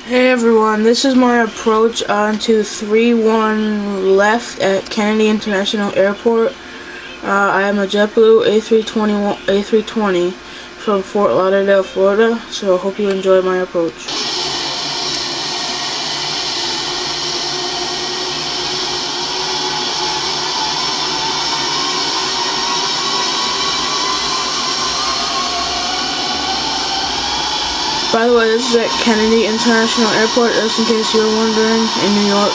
Hey everyone, this is my approach onto 3-1 left at Kennedy International Airport. I am a Jetblue A320 from Fort Lauderdale, Florida, so I hope you enjoy my approach. By the way, this is at Kennedy International Airport, just in case you were wondering, in New York.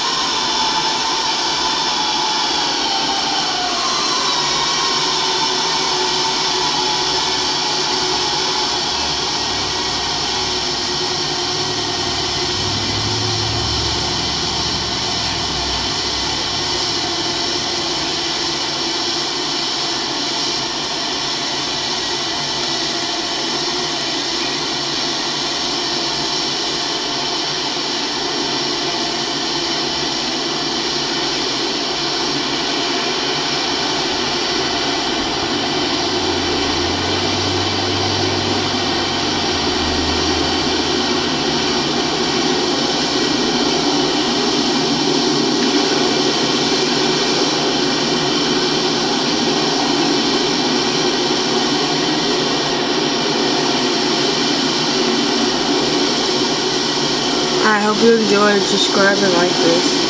I hope you enjoyed. Subscribe and like this.